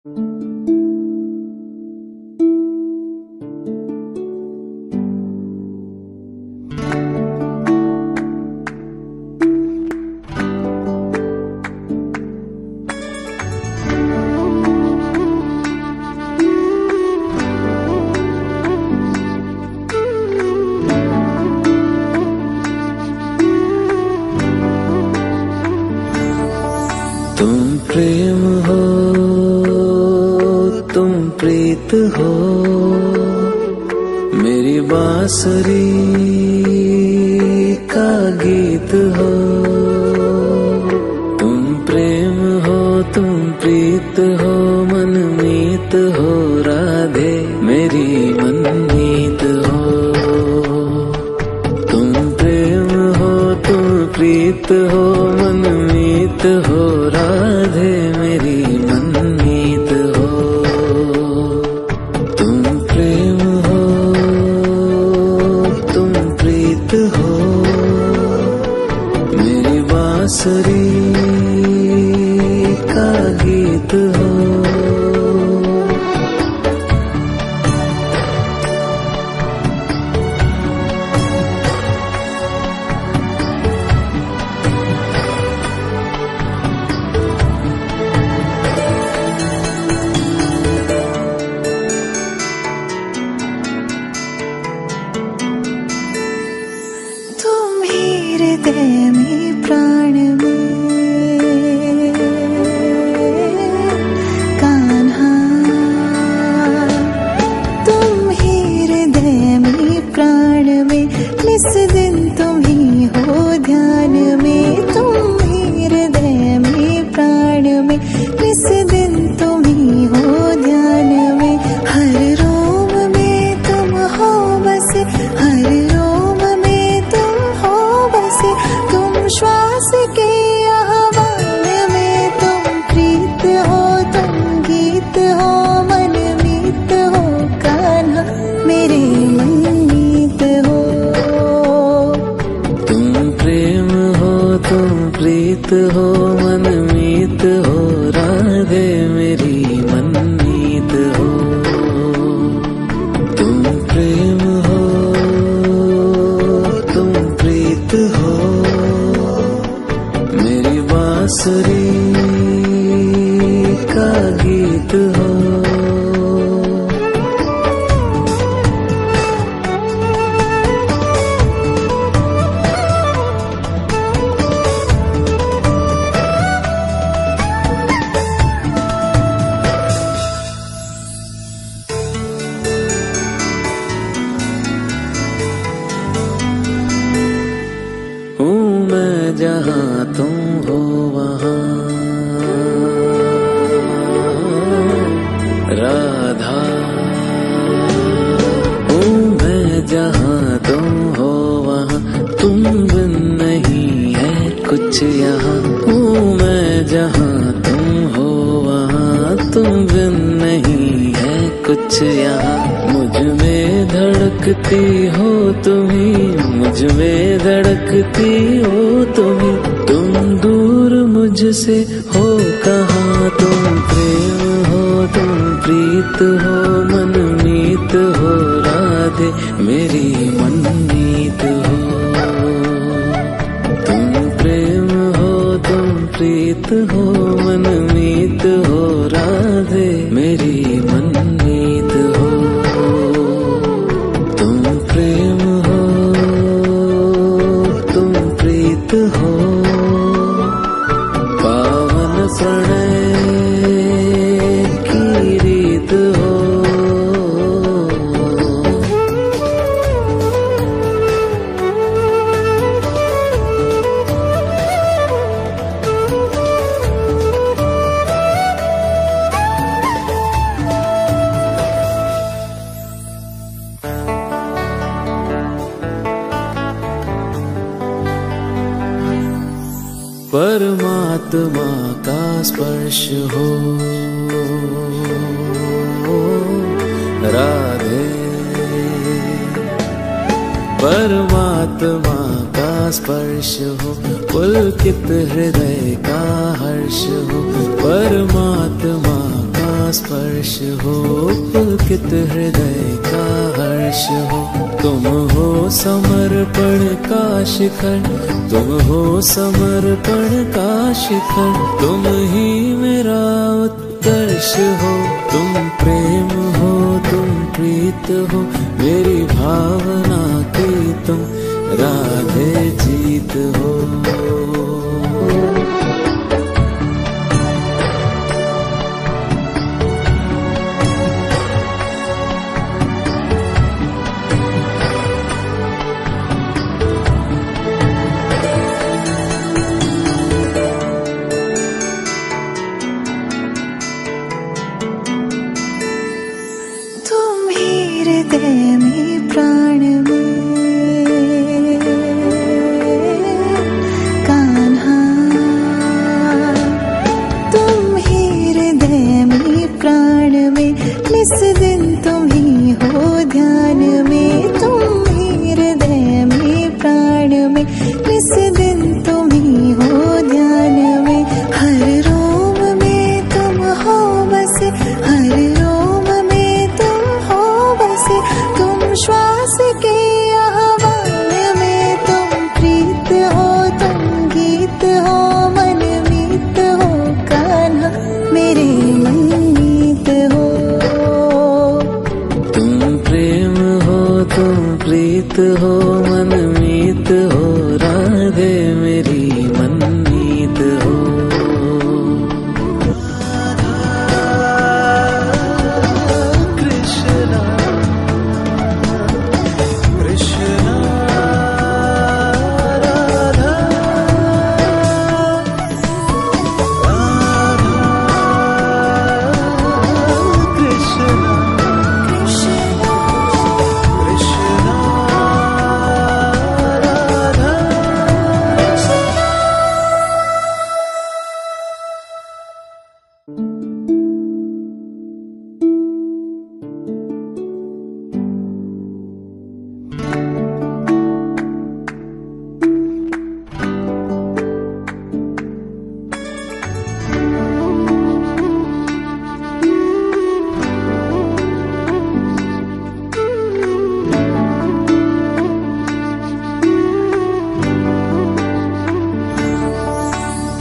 तुम प्रेम हो, तुम प्रीत हो, मेरी बांसुरी का गीत हो। तुम प्रेम हो, तुम प्रीत हो, मनमीत हो, राधे मेरी मनमीत हो। तुम प्रेम हो, तुम प्रीत हो, मनमीत हो, राधे मेरी मनमीत हो। तुम प्रेम हो, तुम प्रीत हो, मेरी बांसुरी का गीत हो। हृदय में प्राण में कान्हा, तुम ही हृदय में प्राण में, निस दिन तुम ही हो ध्यान में। तुम ही हृदय में प्राण में, निस दिन तुम ही हो ध्यान में। हर रोम में तुम हो बसे, हर रोम में तुम हो बसे। तुम श्वास के आह्वान में, तुम प्रीत हो, तुम गीत हो, मनमीत हो, कान्हा मेरे मनमीत हो। तुम प्रेम हो, तुम प्रीत हो, मनमीत हो, राधे मेरी मनमीत हो। तुम प्रेम हो, तुम प्रीत हो, मेरी बांसुरी का गीत हो। हूँ मैं जहाँ तुम हो वहाँ, राधा। हूँ मैं जहाँ तुम हो वहाँ, तुम बिन नहीं है कुछ यहाँ। हूँ मैं जहाँ तुम हो वहाँ, तुम बिन नहीं है कुछ यहाँ। मुझ में धड़कती हो तुम्ही, मुझ में धड़कती हो तुम्ही। तुम दूर मुझसे हो कहाँ, तुम प्रेम हो, तुम प्रीत हो, मनमीत हो, राधे मेरी मनमीत हो। तुम प्रेम हो, तुम प्रीत हो, मनमीत हो, राधे मेरी मनमीत हो। तुम प्रेम हो, तुम प्रीत हो, पावन प्रणय की रीत हो। परमात्मा का स्पर्श हो, राधे। परमात्मा का स्पर्श हो, पुलकित हृदय का हर्ष हो। परमात्मा का स्पर्श हो, पुलकित हृदय का हर्ष हो। तुम हो समर्पण का शिखर, तुम हो समर्पण का शिखर। तुम ही मेरा उत्कर्ष हो, तुम प्रेम हो, तुम प्रीत हो। मेरी भावना की तुम राधे जीत हो। हृदय में प्राण में कान्हा, तुम ही हृदय में प्राण में, निस दिन तुम ही हो ध्यान में। तुम ही हृदय में प्राण में, निस दिन तुम ही हो ध्यान में। हर रोम में तुम हो बसे, हर रोम में तुम हो बसे। तुम श्वास के आह्वान में, तुम प्रीत हो, तुम गीत हो, मन मीत हो। कान्हा मेरे मनमीत हो। तुम प्रेम हो, तुम प्रीत हो, मनमीत हो। राधे मेरी मनमीत हो।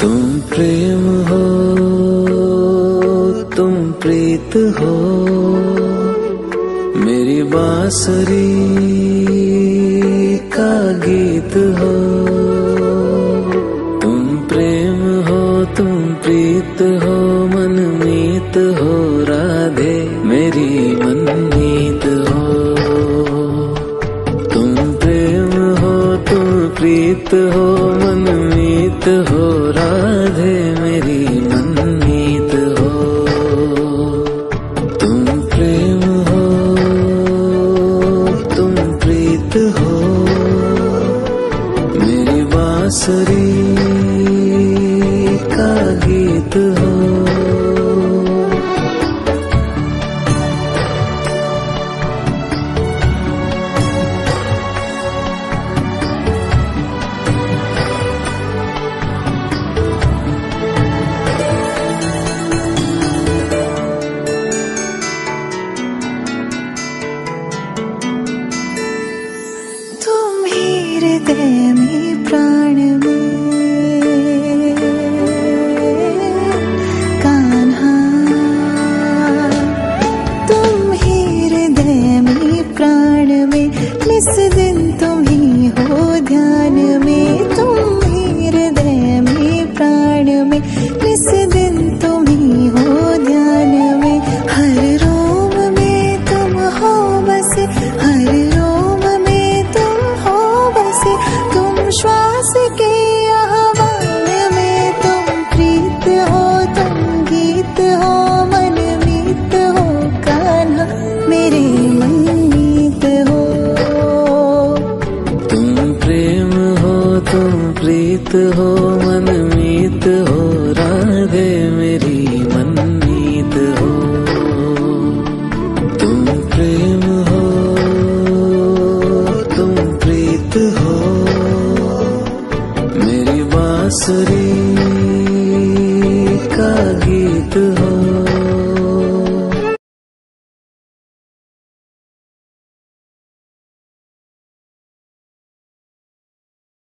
तुम प्रेम हो, तुम प्रीत हो। मेरी बांसुरी का गीत हो। तुम प्रेम हो, तुम प्रीत हो, मनमीत हो। राधे मेरी मनमीत हो। तुम प्रेम हो, तुम प्रीत हो, मनमीत हो। राधे